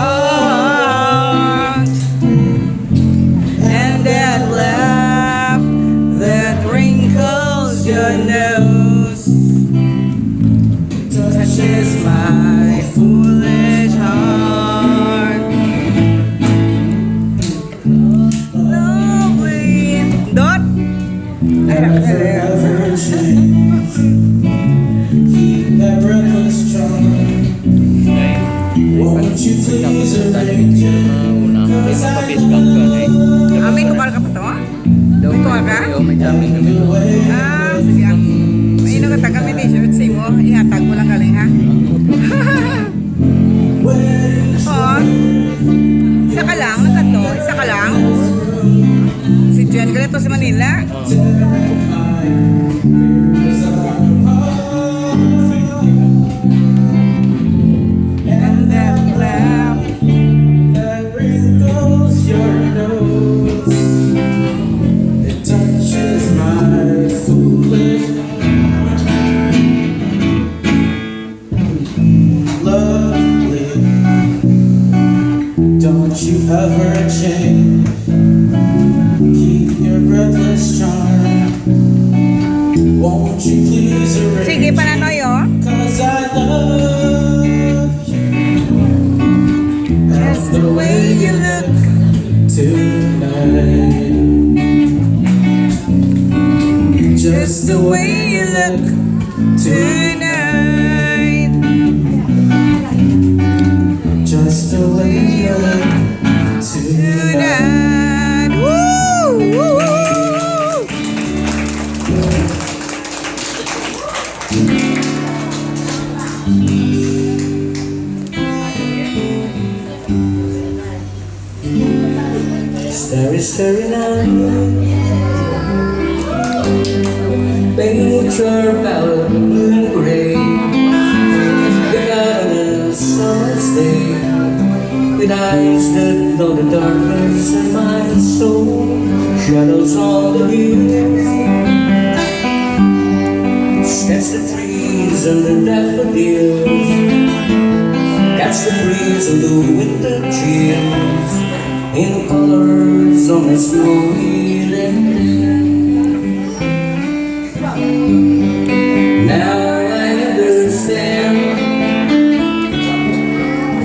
heart, and that laugh that wrinkles your nose touches my foolish heart. Lovely dot. Won't you please arrange it? Amin ko para ka pa to? Ito ka? Sige. May ino ka tagal may t-shirt sa mo. Ihatag mo lang galing ha. Oh. Isa ka lang, nakato. Isa ka lang. Si Jen ganito sa Manila. Don't you ever change. Keep your breathless charm. Won't you please arrange? Sige, pananoy oh. 'Cause I love you. That's the way you look tonight. Just the way you look tonight. Just the way you look tonight. Woo! Woo! Woo! Starry, starry night. Paint your palette blue and gray. Look out on a summer's day, with eyes that know the darkness in my soul. Shadows on the hills, sketch the trees and the daffodils, catch the breeze and the winter chills, in colors on a snowy linen. Now I understand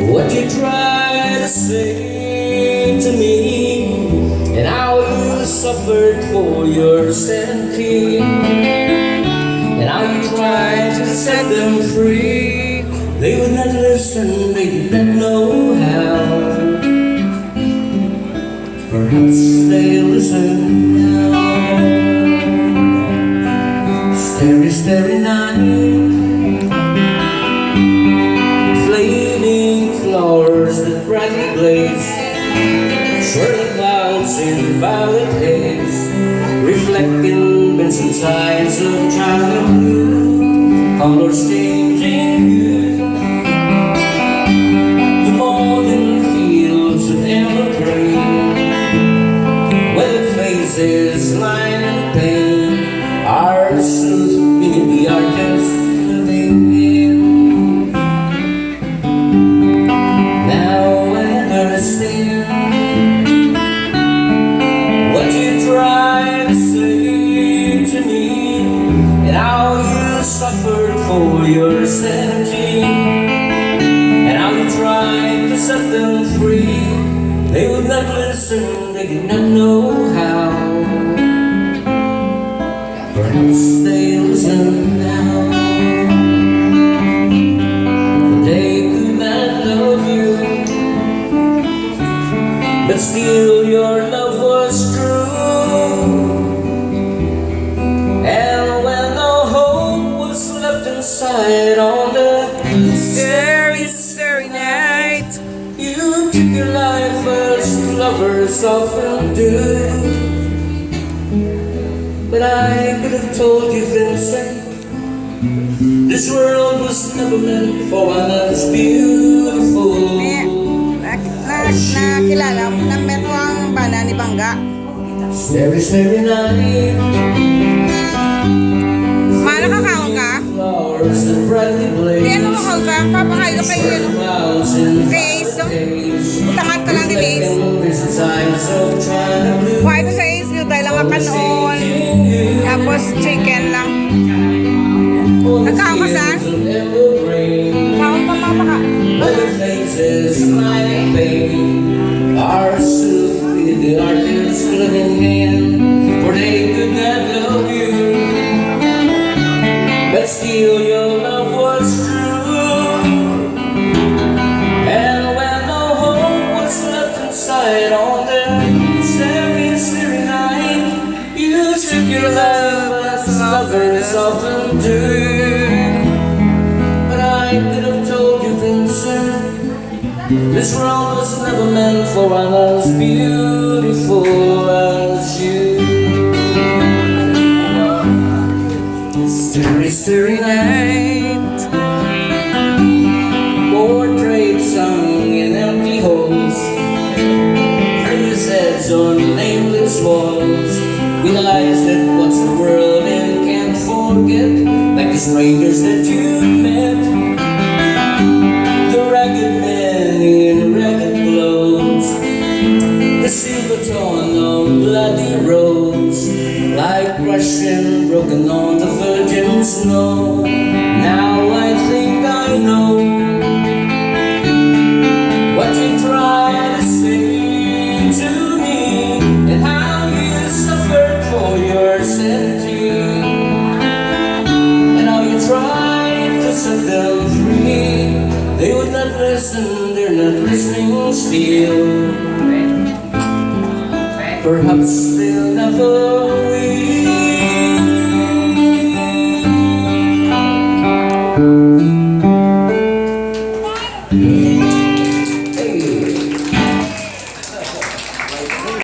what you tried to say to me, and how you suffered for your sanity, and how you tried to set them free. They would not listen, they did not know how. Perhaps they'll listen now. Starry, starry night, flaming flowers that brightly blaze, swirling clouds in violet haze, reflecting Benson's eyes of childhood blue, colors changing hue. The morning fields of evergreen, weathered faces lined in pain, are soothed beneath the artist's living in. Now I understand what you tried to say to me, and how you suffered for your sanity, and how you tried to set them free. They would not listen, they did not know how. Perhaps they'll listen now. They could not love you, but still your love was true. And when no hope was left inside on the Starry, starry night. you took your life as lovers often do. But I could have told you, Vincent, this world was never meant for one as beautiful. Nakilala mo na meron ang bana ni Bangga. Starry, starry night, Mana kakawang ka? flowers stars that brightly blaze. Kaya ano makal ka? Papakain ka kay ano? Clouds in Kay Ace, no? Utangan ka lang din Ace. visions eyes of trying to blue. Kuha ito sa Ace nyo dahil lang makanon. Tapos chicken lang. Nagkakasan? Kaon pa mama ka. Other faces smiling pain are soothed with the artist's loving hand, for they could not love you, but still your love was true. And when no hope was left inside on that starry night, you took your love as lovers often do. But I could have told you, Vincent, this world was never meant for one as beautiful as you. Starry, starry night, portraits sung in empty halls, fingers heads on nameless walls. Realize that what's the world and can't forget, like the strangers that you met, the ragged men in ragged clothes, the silver tone of bloody roads, like Russian broken on the virgin snow. Now I think I know what you tried to say to me, and how you suffered for your sanity, and how you tried to set them free. They would not listen, they're not listening still. Perhaps they'll never will.